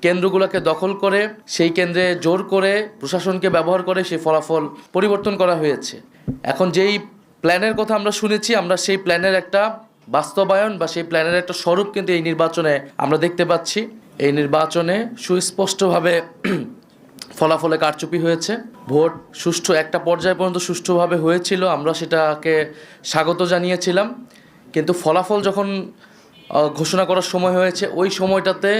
কেন্দ্রগুলোকে দখল করে সেই কেন্দ্রে জোর করে প্রশাসনকে ব্যবহার করে সেই ফলাফল পরিবর্তন করা হয়েছে। এখন যেই প্ল্যানের কথা আমরা শুনেছি, আমরা সেই প্ল্যানের একটা বাস্তবায়ন বা সেই প্ল্যানের একটা স্বরূপ কিন্তু এই নির্বাচনে আমরা দেখতে পাচ্ছি। এই নির্বাচনে সুস্পষ্টভাবে ফলাফলে কারচুপি হয়েছে। ভোট সুষ্ঠু একটা পর্যায় পর্যন্ত সুষ্ঠুভাবে হয়েছিল, আমরা সেটাকে স্বাগত জানিয়েছিলাম। কিন্তু ফলাফল যখন ঘোষণা করার সময় হয়েছে, ওই সময়টাতে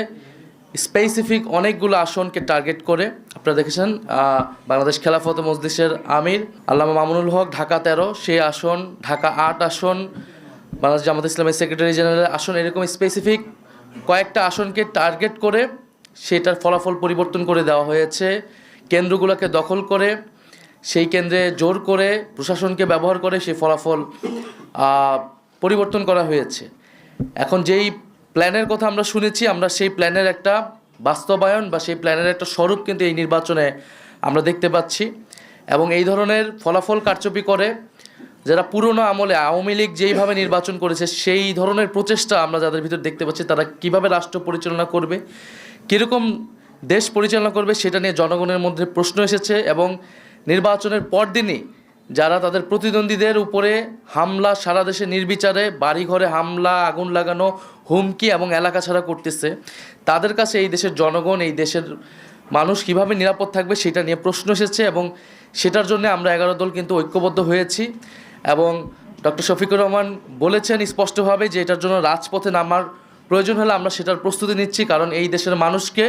স্পেসিফিক অনেকগুলো আসনকে টার্গেট করে আপনারা দেখেছেন বাংলাদেশ খেলাফত মজলিসের আমির আল্লামা মামুনুল হক ঢাকা 13 সেই আসন, ঢাকা 8 আসন, বাংলাদেশ জামাত ইসলামের সেক্রেটারি জেনারেল আসন, এরকম স্পেসিফিক কয়েকটা আসনকে টার্গেট করে সেটার ফলাফল পরিবর্তন করে দেওয়া হয়েছে। কেন্দ্রগুলোকে দখল করে সেই কেন্দ্রে জোর করে প্রশাসনকে ব্যবহার করে সেই ফলাফল পরিবর্তন করা হয়েছে। এখন যেই প্ল্যানের কথা আমরা শুনেছি, আমরা সেই প্ল্যানের একটা বাস্তবায়ন বা সেই প্ল্যানের একটা স্বরূপ কিন্তু এই নির্বাচনে আমরা দেখতে পাচ্ছি। এবং এই ধরনের ফলাফল কারচুপি করে যারা পুরনো আমলে আওয়ামী লীগ যেইভাবে নির্বাচন করেছে সেই ধরনের প্রচেষ্টা আমরা যাদের ভিতর দেখতে পাচ্ছি, তারা কিভাবে রাষ্ট্র পরিচালনা করবে, কীরকম দেশ পরিচালনা করবে সেটা নিয়ে জনগণের মধ্যে প্রশ্ন এসেছে। এবং নির্বাচনের পরদিনই যারা তাদের প্রতিদ্বন্দ্বীদের উপরে হামলা, সারা দেশে নির্বিচারে বাড়িঘরে হামলা, আগুন লাগানো, হুমকি এবং এলাকা ছাড়া করতেছে, তাদের কাছে এই দেশের জনগণ, এই দেশের মানুষ কিভাবে নিরাপদ থাকবে সেটা নিয়ে প্রশ্ন এসেছে। এবং সেটার জন্য আমরা 11 দল কিন্তু ঐক্যবদ্ধ হয়েছি। এবং ডক্টর শফিকুর রহমান বলেছেন স্পষ্টভাবে যে এটার জন্য রাজপথে নামার প্রয়োজন হলে আমরা সেটার প্রস্তুতি নিচ্ছি। কারণ এই দেশের মানুষকে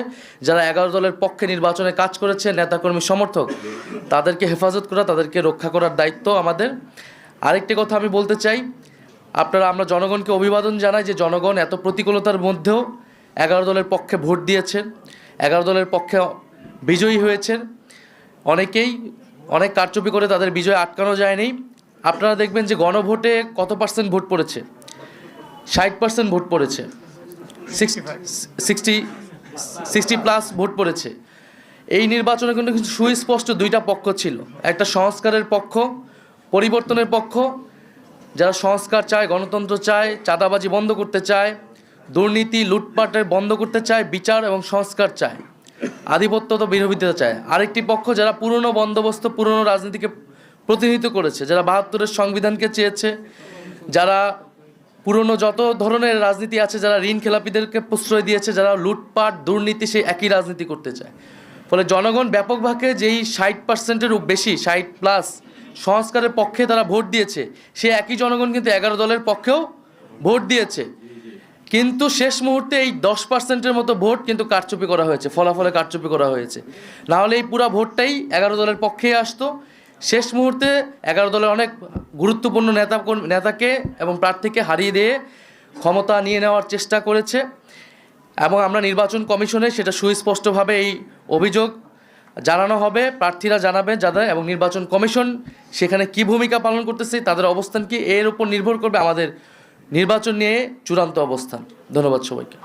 যারা 11 দলের পক্ষে নির্বাচনে কাজ করেছে, নেতাকর্মী সমর্থক, তাদেরকে হেফাজত করা, তাদেরকে রক্ষা করার দায়িত্ব আমাদের। আরেকটি কথা আমি বলতে চাই, আমরা জনগণকে অভিবাদন জানাই যে জনগণ এত প্রতিকূলতার মধ্যেও 11 দলের পক্ষে ভোট দিয়েছেন, 11 দলের পক্ষে বিজয়ী হয়েছেন। অনেকেই অনেক কারচুপি করে তাদের বিজয় আটকানো যায়নি। আপনারা দেখবেন যে গণভোটে কত পার্সেন্ট ভোট পড়েছে, 60% ভোট পড়েছে, 60+ ভোট পড়েছে। এই নির্বাচনে কিন্তু সুস্পষ্ট দুইটা পক্ষ ছিল, একটা সংস্কারের পক্ষ, পরিবর্তনের পক্ষ, যারা সংস্কার চায়, গণতন্ত্র চায়, চাঁদাবাজি বন্ধ করতে চায়, দুর্নীতি লুটপাটের বন্ধ করতে চায়, বিচার এবং সংস্কার চায়, আধিপত্য তো বিরোধিতা চায়। আরেকটি পক্ষ যারা পুরনো বন্দোবস্ত, পুরনো রাজনীতিকে প্রতিনিধিত্ব করেছে, যারা 72-এর সংবিধানকে চেয়েছে, যারা পুরনো যত ধরনের রাজনীতি আছে, যারা ঋণ খেলাপিদেরকে প্রশ্রয় দিয়েছে, যারা লুটপাট দুর্নীতি, সেই একই রাজনীতি করতে চায়। ফলে জনগণ ব্যাপকভাবে যেই 60%-এরও বেশি, 60+ সংস্কারের পক্ষে তারা ভোট দিয়েছে, সেই একই জনগণ কিন্তু 11 দলের পক্ষেও ভোট দিয়েছে। কিন্তু শেষ মুহূর্তে এই 10%-এর মতো ভোট কিন্তু কারচুপি করা হয়েছে, ফলাফলে কারচুপি করা হয়েছে। নাহলে এই পুরা ভোটটাই 11 দলের পক্ষেই আসতো। শেষ মুহূর্তে 11 দলের অনেক গুরুত্বপূর্ণ নেতাকে এবং প্রার্থীকে হারিয়ে দিয়ে ক্ষমতা নিয়ে নেওয়ার চেষ্টা করেছে। এবং আমরা নির্বাচন কমিশনে সেটা সুস্পষ্টভাবে এই অভিযোগ জানানো হবে, প্রার্থীরা জানাবে যাদের, এবং নির্বাচন কমিশন সেখানে কি ভূমিকা পালন করতেছে, তাদের অবস্থান কি, এর উপর নির্ভর করবে আমাদের নির্বাচন নিয়ে চূড়ান্ত অবস্থান। ধন্যবাদ সবাইকে।